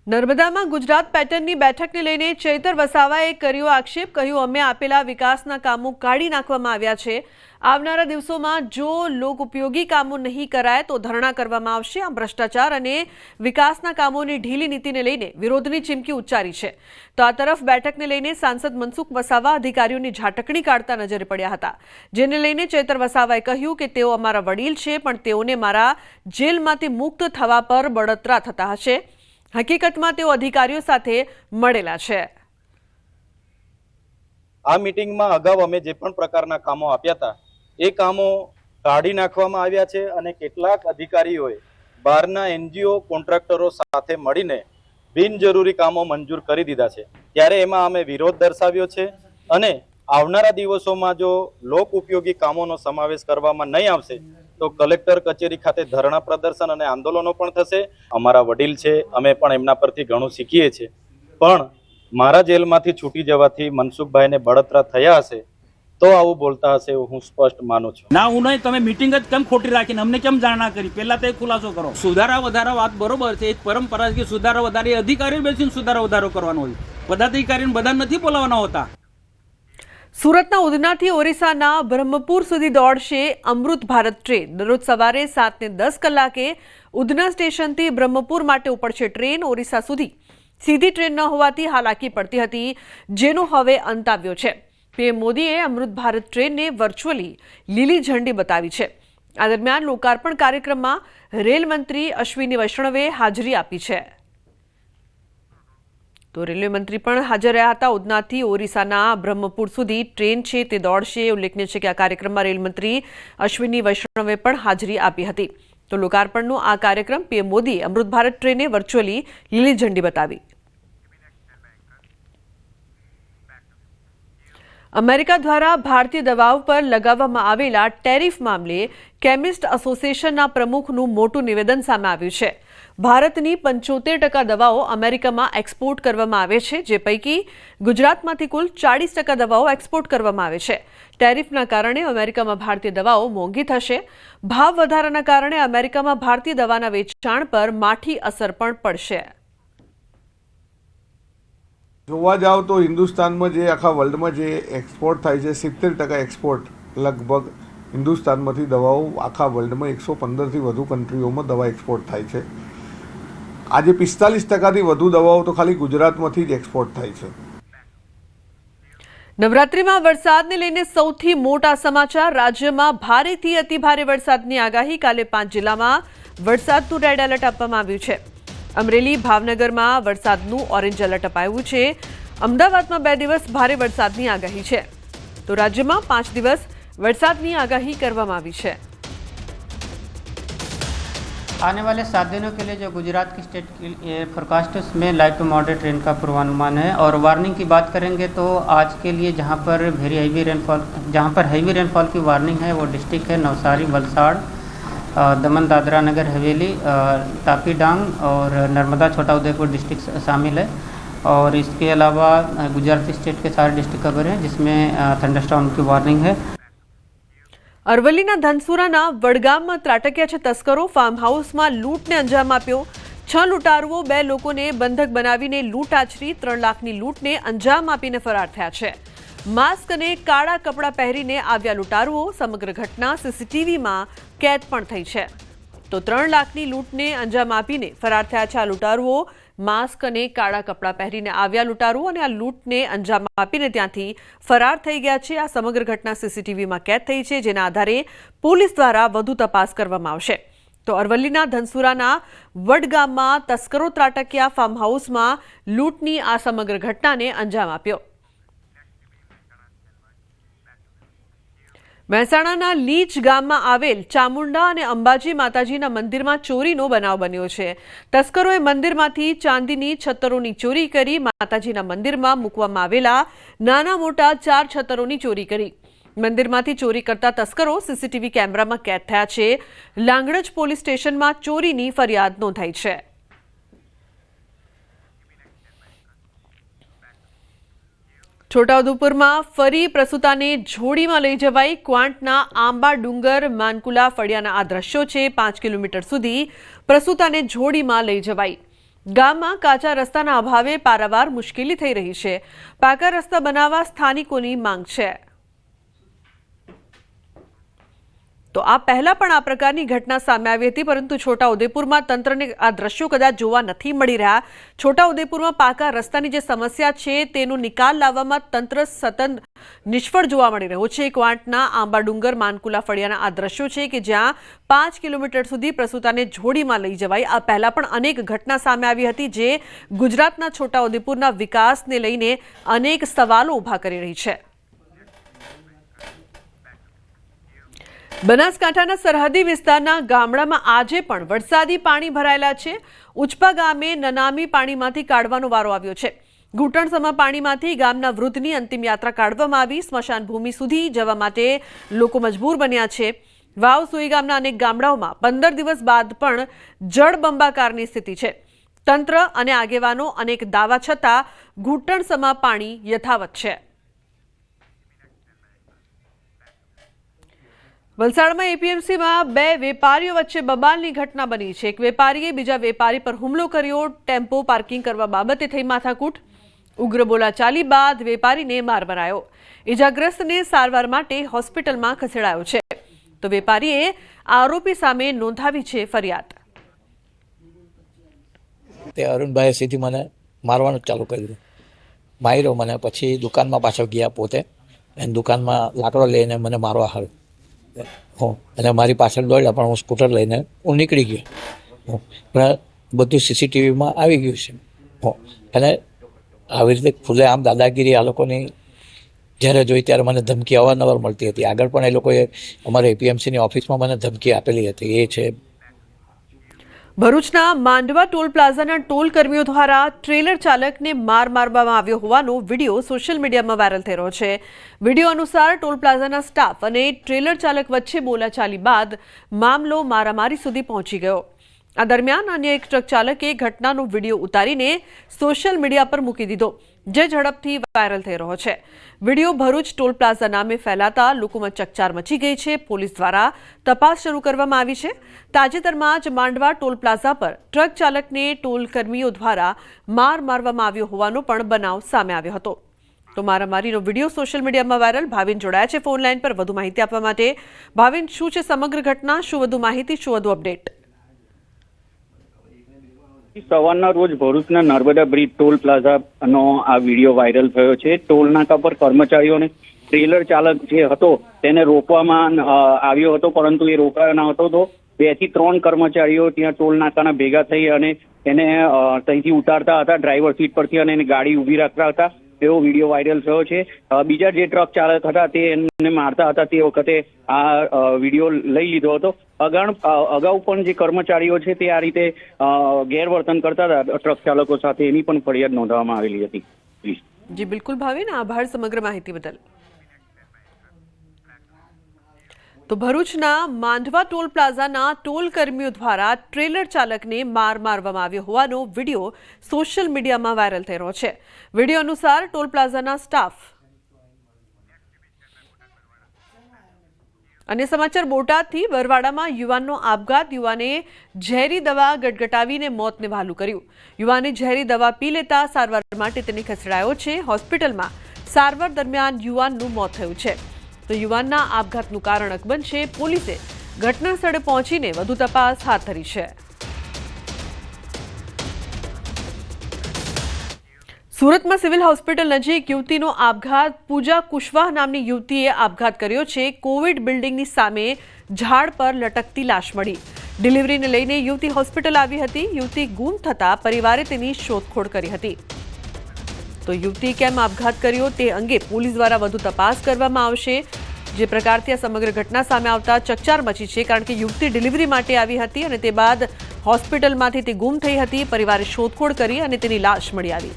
નર્મદામાં ગુજરાત પેટર્નની બેઠકને લઈને ચૈતર વસાવાએ કર્યો આક્ષેપ. કહ્યું, અમે આપેલા વિકાસના કામો કાઢી નાખવામાં આવ્યા છે. આવનારા દિવસોમાં જો લોક ઉપયોગી કામો નહીં કરાય તો ધરણા કરવામાં આવશે. આમ ભ્રષ્ટાચાર અને વિકાસના કામોની ઢીલી નીતિને લઈને વિરોધની ચીમકી ઉચ્ચારી છે. તો આ તરફ બેઠકને લઈને સાંસદ મનસુખ વસાવા અધિકારીઓની ઝાટકણી કાઢતા નજરે પડ્યા હતા, જેને લઈને ચૈતર વસાવાએ કહ્યું કે તેઓ અમારા વડીલ છે, પણ તેઓને મારા જેલમાંથી મુક્ત થવા પર બળતરા થતા હશે. હકીકતમાં તેઓ અધિકારીઓ સાથે મળેલા છે. આ મીટિંગમાં અગાઉ અમે જે પણ પ્રકારના કામો આપ્યા હતા એ કામો કાઢી નાખવામાં આવ્યા છે અને કેટલાક અધિકારીઓએ બહારના એનજીઓ કોન્ટ્રાક્ટરો સાથે મળીને બિનજરૂરી કામો મંજૂર કરી દીધા છે. ત્યારે એમાં અમે વિરોધ દર્શાવ્યો છે અને આવનારા દિવસોમાં જો લોક ઉપયોગી કામોનો સમાવેશ કરવામાં નહીં આવશે તો કલેક્ટર કચેરી ખાતે ધરણા પ્રદર્શન અને આંદોલનો પણ થશે. અમારા વડીલ છે, અમે પણ એમના પરથી ઘણું શીખીએ છીએ, પણ મારા જેલમાંથી છૂટી જવાથી મનસુખભાઈને બળતરા થયા હશે તો આવું બોલતા હશે એવું હું સ્પષ્ટ માનું છું. ના, હું નહીં. તમે મીટિંગ જ કેમ ખોટી રાખીને અમને કેમ જાણ ના કરી? પહેલા તો એક ખુલાસો કરો. સુધારા વધારા વાત બરોબર છે, એક પરંપરા છે કે સુધારા વધારે અધિકારીઓ બેસીને સુધારા વધારો કરવાનો હોય. પદાધિકારીને બધા નથી બોલાવવાના હોતા. સુરતના ઉધનાથી ઓરિસ્સાના બ્રહ્મપુર સુધી દોડશે અમૃત ભારત ટ્રેન. દરરોજ સવારે 7:10 કલાકે ઉધના સ્ટેશનથી બ્રહ્મપુર માટે ઉપડશે ટ્રેન. ઓરિસ્સા સુધી સીધી ટ્રેન ન હોવાથી હાલાકી પડતી હતી, જેનો હવે અંત આવ્યો છે. પીએમ મોદીએ અમૃત ભારત ટ્રેનને વર્ચ્યુઅલી લીલી ઝંડી બતાવી છે. આ દરમિયાન લોકાર્પણ કાર્યક્રમમાં રેલ મંત્રી અશ્વિની વૈષ્ણવે હાજરી આપી છે. તો રેલવે મંત્રી પણ હાજર રહ્યા હતા. ઉધનાથી ઓરિસ્સાના બ્રહ્મપુર સુધી ટ્રેન છે તે દોડશે. ઉલ્લેખનીય છે કે આ કાર્યક્રમમાં રેલ મંત્રી અશ્વિની વૈષ્ણવે પણ હાજરી આપી હતી. તો લોકાર્પણનો આ કાર્યક્રમ પીએમ મોદીએ અમૃત ભારત ટ્રેને વર્ચ્યુઅલી લીલી ઝંડી બતાવી. અમેરિકા દ્વારા ભારતીય દવાઓ પર લગાવવામાં આવેલા ટેરિફ મામલે કેમિસ્ટ એસોસિએશનના પ્રમુખનું મોટું નિવેદન સામે આવ્યું છે. ભારતની 75% દવાઓ અમેરિકામાં એક્સપોર્ટ કરવામાં આવે છે, જે પૈકી ગુજરાતમાંથી કુલ 40% દવાઓ એક્સપોર્ટ કરવામાં આવે છે. ટેરિફના કારણે અમેરિકામાં ભારતીય દવાઓ મોંઘી થશે. ભાવ વધારાના કારણે અમેરિકામાં ભારતીય દવાના વેચાણ પર માઠી અસર પણ પડશે. જોવા જાવ તો હિન્દુસ્તાનમાં જે આખા વર્લ્ડમાં જે એક્સપોર્ટ થાય છે 70% એક્સપોર્ટ લગભગ હિન્દુસ્તાનમાંથી દવાઓ આખા વર્લ્ડમાં 115થી વધુ કન્ટ્રીઓમાં દવા એક્સપોર્ટ થાય છે. આજે 45%થી વધુ દવાઓ તો ખાલી ગુજરાતમાંથી જ એક્સપોર્ટ થાય છે. નવરાત્રીમાં વરસાદને લઈને સૌથી મોટા સમાચાર. રાજ્યમાં ભારેથી અતિભારે વરસાદની આગાહી. કાલે 5 જિલ્લામાં વરસાદનું રેડ એલર્ટ આપવામાં આવ્યું છે. અમરેલી, ભાવનગરમાં વરસાદનું ઓરેન્જ એલર્ટ અપાયું છે. અમદાવાદમાં 2 દિવસ ભારે વરસાદની આગાહી છે. તો રાજ્યમાં 5 દિવસ વરસાદની આગાહી કરવામાં આવી છે. आने वाले 7 दिनों के लिए जो गुजरात की स्टेट की फोरकास्ट उसमें लाइट टू मॉडरेट रेन का पूर्वानुमान है. और वार्निंग की बात करेंगे तो आज के लिए जहां पर हैवी रेनफॉल की वार्निंग है वो डिस्ट्रिक्ट है नवसारी, वलसाड़, दमन दादरा नगर हवेली, तापी डांग और नर्मदा छोटा उदयपुर डिस्ट्रिक्ट शामिल है. और इसके अलावा गुजरात स्टेट के सारे डिस्ट्रिक्ट कवर हैं जिसमें थंडरस्टॉर्म की वार्निंग है. અરવલ્લીના ધનસુરાના વડગામમાં ત્રાટક્યા છે તસ્કરો. ફાર્મ હાઉસમાં લૂંટને અંજામ આપ્યો. 6 લૂંટારુઓ 2 લોકોને બંધક બનાવીને લૂંટ આચરી 3 લાખની લૂંટને અંજામ આપીને ફરાર થયા છે. માસ્ક અને કાળા કપડાં પહેરીને આવ્યા લૂંટારુઓ. સમગ્ર ઘટના સીસીટીવીમાં કેદ પણ થઈ છે. તો 3 લાખની લૂંટને અંજામ આપીને ફરાર થયા છે આ લૂંટારુઓ. માસ્ક અને કાળા કપડાં પહેરીને આવ્યા લૂંટારુઓ અને આ લૂંટને અંજામ આપીને ત્યાંથી ફરાર થઈ ગયા છે. આ સમગ્ર ઘટના સીસીટીવીમાં કેદ થઈ છે, જેના આધારે પોલીસ દ્વારા વધુ તપાસ કરવામાં આવશે. તો અરવલ્લીના ધનસુરાના વડગામમાં તસ્કરો ત્રાટક્યા. ફાર્મ હાઉસમાં લૂંટની આ સમગ્ર ઘટનાને અંજામ આપ્યો. મહેસાણાના લીચ ગામમાં આવેલ ચામુંડા અને અંબાજી માતાજીના મંદિરમાં ચોરીનો બનાવ બન્યો છે. તસ્કરોએ મંદિરમાંથી ચાંદીની છતરોની ચોરી કરી માતાજીના મંદિરમાં મૂકવામાં આવેલા નાના મોટા 4 છતરોની ચોરી કરી. મંદિરમાંથી ચોરી કરતા તસ્કરો સીસીટીવી કેમેરામાં કેદ થયા છે. લાંગણજ પોલીસ સ્ટેશનમાં ચોરીની ફરિયાદ નોંધાઈ છે. છોટાઉદેપુરમાં ફરી પ્રસૂતાને જોડીમાં લઈ જવાઈ. ક્વાંટના આંબા ડુંગર માનકુલા ફળિયાના આ દ્રશ્યો છે. 5 કિલોમીટર સુધી પ્રસૂતાને જોડીમાં લઈ જવાઈ. ગામમાં કાચા રસ્તાના અભાવે પારાવાર મુશ્કેલી થઈ રહી છે. પાકા રસ્તા બનાવવા સ્થાનિકોની માંગ છે. તો આ પહેલા પણ આ પ્રકારની ઘટના સામે આવી હતી, પરંતુ છોટાઉદેપુરમાં તંત્રને આ દ્રશ્યો કદાચ જોવા નથી મળી રહ્યા. છોટાઉદેપુરમાં પાકા રસ્તાની જે સમસ્યા છે તેનો નિકાલ લાવવામાં તંત્ર સતત નિષ્ફળ જોવા મળી રહ્યો છે. ક્વાંટના આંબાડુંગર માનકુલા ફળિયાના આ દ્રશ્યો છે કે જ્યાં 5 કિલોમીટર સુધી પ્રસૂતાને જોડીમાં લઈ જવાય. આ પહેલા પણ અનેક ઘટના સામે આવી હતી જે ગુજરાતના છોટાઉદેપુરના વિકાસને લઈને અનેક સવાલો ઊભા કરી રહી છે. બનાસકાંઠાના સરહદી વિસ્તારના ગામડામાં આજે પણ વરસાદી પાણી ભરાયેલા છે. ઉચપા ગામે નનામી પાણીમાંથી કાઢવાનો વારો આવ્યો છે. ઘૂંટણસમા પાણીમાંથી ગામના વૃદ્ધની અંતિમ યાત્રા કાઢવામાં આવી. સ્મશાન ભૂમિ સુધી જવા માટે લોકો મજબૂર બન્યા છે. વાવ સુઈ ગામના અનેક ગામડાઓમાં 15 દિવસ બાદ પણ જળબંબાકારની સ્થિતિ છે. તંત્ર અને આગેવાનો અનેક દાવા છતાં ઘૂંટણસમા પાણી યથાવત છે. વલસાડમાં એપીએમસીમાં 2 વેપારીઓ વચ્ચે બબાલની ઘટના બની છે. એક વેપારીએ બીજા વેપારી પર હુમલો કર્યો. ટેમ્પો પાર્કિંગ કરવા બાબતે થઈ માથાકૂટ. ઉગ્ર બોલાચાલી બાદ વેપારીને માર મરાયો. ઇજાગ્રસ્તને સારવાર માટે હોસ્પિટલમાં ખસેડાયો છે. તો વેપારીએ આરોપી સામે નોંધાવી છે ફરિયાદ. તે અરુણભાઈએ સીધી મને મારવાનું ચાલુ કર્યું. માર્યો મને, પછી દુકાનમાં પાછો ગયા પોતે, અને દુકાનમાં લાકડો લઈને મને મારવા આવ્યો. અને મારી પાછળ દોડ્યા, પણ હું સ્કૂટર લઈને હું નીકળી ગયો. પણ બધું સીસીટીવીમાં આવી ગયું છે. અને આવી રીતે ખુલ્લેઆમ દાદાગીરી આ લોકોની જ્યારે જોઈ ત્યારે મને ધમકી અવારનવાર મળતી હતી. આગળ પણ એ લોકોએ અમારે એપીએમસીની ઓફિસમાં મને ધમકી આપેલી હતી. એ છે ભરૂચના માંડવા ટોલ પ્લાઝાના ટોલ કર્મીઓ દ્વારા ટ્રેલર ચાલકને માર મારવામાં આવ્યો હોવાનો વિડીયો સોશિયલ મીડિયામાં વાયરલ થઈ રહ્યો છે. વિડીયો અનુસાર ટોલ પ્લાઝાના સ્ટાફ અને ટ્રેલર ચાલક વચ્ચે બોલાચાલી બાદ મામલો મારામારી સુધી પહોંચી ગયો. આ દરમિયાન અન્ય એક ટ્રક ચાલકે ઘટનાનો વિડીયો ઉતારીને સોશિયલ મીડિયા પર મૂકી દીધો, જે ઝડપથી વાયરલ થઈ રહ્યો છે. વિડીયો ભરૂચ ટોલ પ્લાઝા નામે ફેલાતા લોકોમાં ચકચાર મચી ગઈ છે. પોલીસ દ્વારા તપાસ શરૂ કરવામાં આવી છે. તાજેતરમાં જ માંડવા ટોલ પ્લાઝા પર ટ્રક ચાલકને ટોલ કર્મીઓ દ્વારા મારવામાં આવ્યો હોવાનો પણ બનાવ સામે આવ્યો હતો. તો મારામારીનો વિડીયો સોશિયલ મીડિયામાં વાયરલ. ભાવિન જોડાયા છે ફોન લાઈન પર વધુ માહિતી આપવા માટે. ભાવિન, શું છે સમગ્ર ઘટના? શું વધુ માહિતી, શું વધુ અપડેટ? સવારના રોજ ભરૂચના નર્મદા બ્રિજ ટોલ પ્લાઝાનો આ વિડીયો વાયરલ થયો છે. ટોલ નાકા પર કર્મચારીઓને ટ્રેલર ચાલક જે હતો તેને રોકવામાં આવ્યો હતો, પરંતુ એ રોકાયો ન હતો. તો 2 થી 3 કર્મચારીઓ ત્યાં ટોલ નાકાના ભેગા થઈ અને એને ત્યાંથી ઉતારતા હતા ડ્રાઈવર સીટ પરથી, અને એને ગાડી ઊભી રાખતા હતા. એવો વિડીયો વાયરલ થયો છે. બીજા જે ટ્રક ચાલક હતા તે એમને મારતા હતા, તે વખતે આ વિડીયો લઈ લીધો હતો. અગાઉ પણ જે કર્મચારીઓ છે તે આ રીતે ગેરવર્તન કરતા હતા ટ્રક ચાલકો સાથે, એની પણ ફરિયાદ નોંધવામાં આવેલી હતી. જી બિલકુલ ભાવિન, આભાર સમગ્ર માહિતી બદલ. તો ભરૂચના માંડવા ટોલ પ્લાઝાના ટોલ કર્મીઓ દ્વારા ટ્રેલર ચાલકને મારવામાં આવ્યો હોવાનો વિડીયો સોશિયલ મીડિયામાં વાયરલ થઈ રહ્યો છે. વિડીયો અનુસાર ટોલ પ્લાઝાના સ્ટાફ અને સમાચાર બોટાદથી વરવાડામાં યુવાનનો આપઘાત. યુવાને ઝેરી દવા ગટગટાવીને મોતને વહાલું કર્યું. યુવાને ઝેરી દવા પી લેતા સારવાર માટે તેને ખસેડાયો છે. હોસ્પિટલમાં સારવાર દરમિયાન યુવાનનું મોત થયું છે. તો યુવાનના આપઘાતનું કારણ અકબંધ છે. પોલીસે ઘટના સ્થળે પહોંચીને વધુ તપાસ હાથ ધરી છે. સુરતમાં સિવિલ હોસ્પિટલ નજીક યુવતીનો આપઘાત. પૂજા કુશવાહ નામની યુવતીએ આપઘાત કર્યો છે. કોવિડ બિલ્ડિંગની સામે ઝાડ પર લટકતી લાશ મળી. ડિલિવરીને લઈને યુવતી હોસ્પિટલ આવી હતી. યુવતી ગુમ થતા પરિવારે તેની શોધખોળ કરી હતી. તો યુવતીએ કેમ આપઘાત કર્યો તે અંગે પોલીસ દ્વારા વધુ તપાસ કરવામાં આવશે. જે પ્રકારથી આ સમગ્ર ઘટના સામે આવતા ચકચાર મચી છે, કારણ કે યુવતી ડિલિવરી માટે આવી હતી અને તે બાદ હોસ્પિટલમાંથી તે ગુમ થઈ હતી. પરિવારે શોધખોળ કરી અને તેની લાશ મળી આવી.